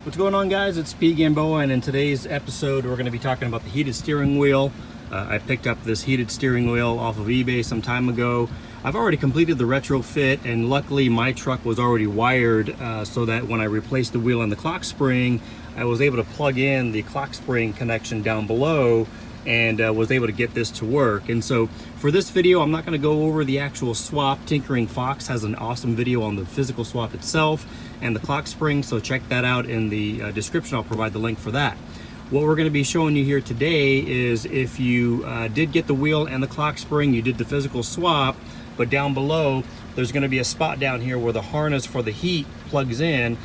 What's going on, guys? It's P. Gamboa, and in today's episode we're going to be talking about the heated steering wheel. I picked up this heated steering wheel off of eBay some time ago. I've already completed the retrofit, and luckily my truck was already wired so that when I replaced the wheel and the clock spring, I was able to plug in the clock spring connection down below and was able to get this to work. And so for this video, I'm not going to go over the actual swap. Tinkering Fox has an awesome video on the physical swap itself and the clock spring, so check that out in the description. I'll provide the link for that. What we're going to be showing you here today is if you did get the wheel and the clock spring, you did the physical swap, but down below there's going to be a spot down here where the harness for the heat plugs in.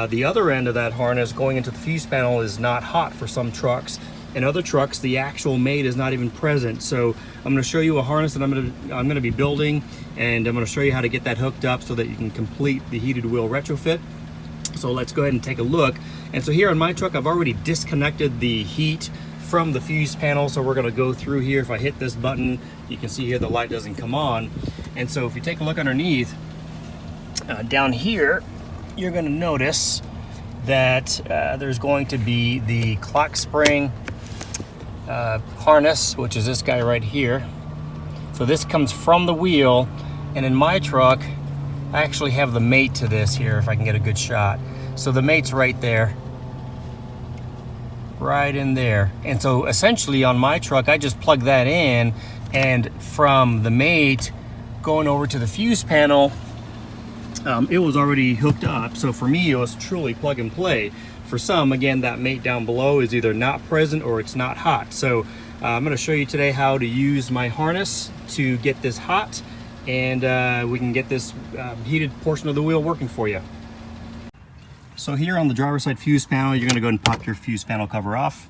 The other end of that harness going into the fuse panel is not hot for some trucks. In other trucks, the actual mate is not even present. So I'm going to show you a harness that I'm going to be building, and I'm going to show you how to get that hooked up so that you can complete the heated wheel retrofit. So let's go ahead and take a look. And so here on my truck, I've already disconnected the heat from the fuse panel. So we're going to go through here. If I hit this button, you can see here the light doesn't come on. And so if you take a look underneath, down here, you're going to notice that there's going to be the clock spring harness, which is this guy right here. So this comes from the wheel, and in my truck I actually have the mate to this here, if I can get a good shot. So the mate's right there, right in there. And so essentially on my truck I just plug that in, and from the mate going over to the fuse panel, it was already hooked up. So for me it was truly plug and play. For some, again, that mate down below is either not present or it's not hot. So I'm going to show you today how to use my harness to get this hot, and we can get this heated portion of the wheel working for you. So here on the driver's side fuse panel, you're going to go and pop your fuse panel cover off.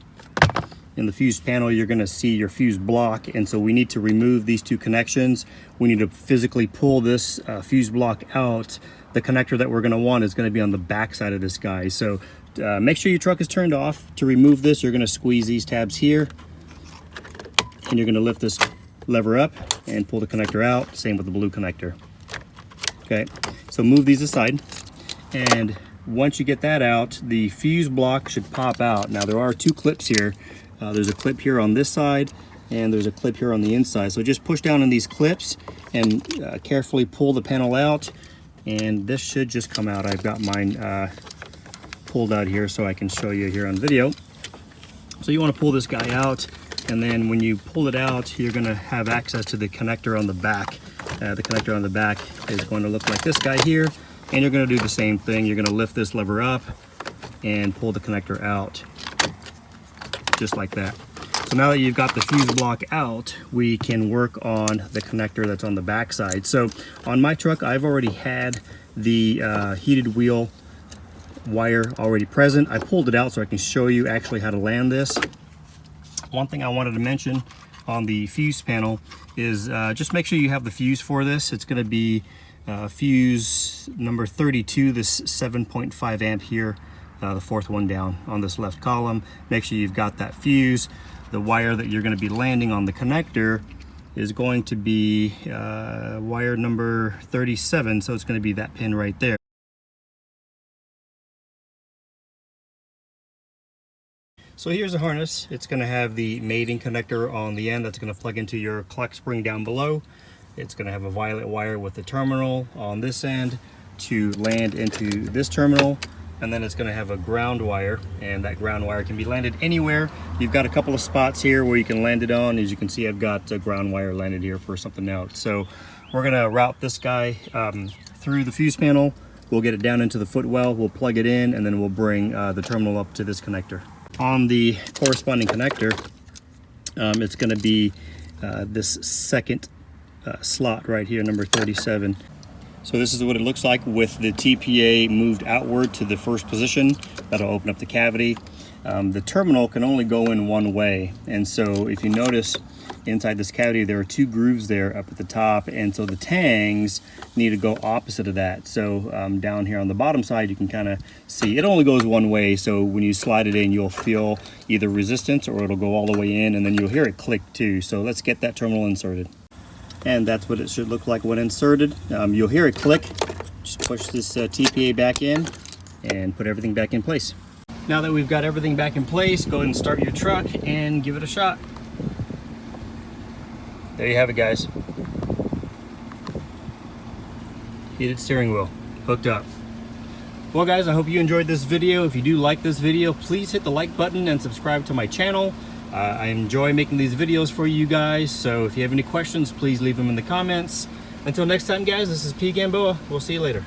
In the fuse panel, you're going to see your fuse block, and so we need to remove these two connections. We need to physically pull this fuse block out. The connector that we're going to want is going to be on the back side of this guy. So make sure your truck is turned off. To remove this, you're going to squeeze these tabs here, and you're going to lift this lever up and pull the connector out. Same with the blue connector. Okay, so move these aside, and once you get that out, the fuse block should pop out. Now there are two clips here. There's a clip here on this side, and there's a clip here on the inside. So just push down on these clips and carefully pull the panel out, and this should just come out. I've got mine pulled out here so I can show you here on video. So you want to pull this guy out, and then when you pull it out, you're going to have access to the connector on the back. The connector on the back is going to look like this guy here, and you're going to do the same thing. You're going to lift this lever up and pull the connector out, just like that. So now that you've got the fuse block out, we can work on the connector that's on the back side. So on my truck, I've already had the heated wheel wire already present. I pulled it out so I can show you actually how to land this. One thing I wanted to mention on the fuse panel is just make sure you have the fuse for this. It's going to be fuse number 32, this 7.5 amp here, the fourth one down on this left column. Make sure you've got that fuse. The wire that you're going to be landing on the connector is going to be wire number 37, so it's going to be that pin right there. So here's the harness. It's going to have the mating connector on the end that's going to plug into your clock spring down below. It's going to have a violet wire with the terminal on this end to land into this terminal, and then it's going to have a ground wire, and that ground wire can be landed anywhere. You've got a couple of spots here where you can land it on. As you can see, I've got a ground wire landed here for something else. So we're going to route this guy through the fuse panel. We'll get it down into the footwell, we'll plug it in, and then we'll bring the terminal up to this connector. On the corresponding connector, it's going to be this second slot right here, number 37. So this is what it looks like with the TPA moved outward to the first position. That'll open up the cavity. The terminal can only go in one way, and so if you notice inside this cavity there are two grooves there up at the top, and so the tangs need to go opposite of that. So down here on the bottom side you can kind of see it only goes one way, so when you slide it in you'll feel either resistance or it'll go all the way in, and then you'll hear it click too. So let's get that terminal inserted. And that's what it should look like when inserted. You'll hear it click. Just push this TPA back in and put everything back in place. now that we've got everything back in place, go ahead and start your truck and give it a shot. There you have it, guys. Heated steering wheel, hooked up. Well guys, I hope you enjoyed this video. If you do like this video, please hit the like button and subscribe to my channel. I enjoy making these videos for you guys, so if you have any questions, please leave them in the comments. Until next time guys, this is P. Gamboa. We'll see you later.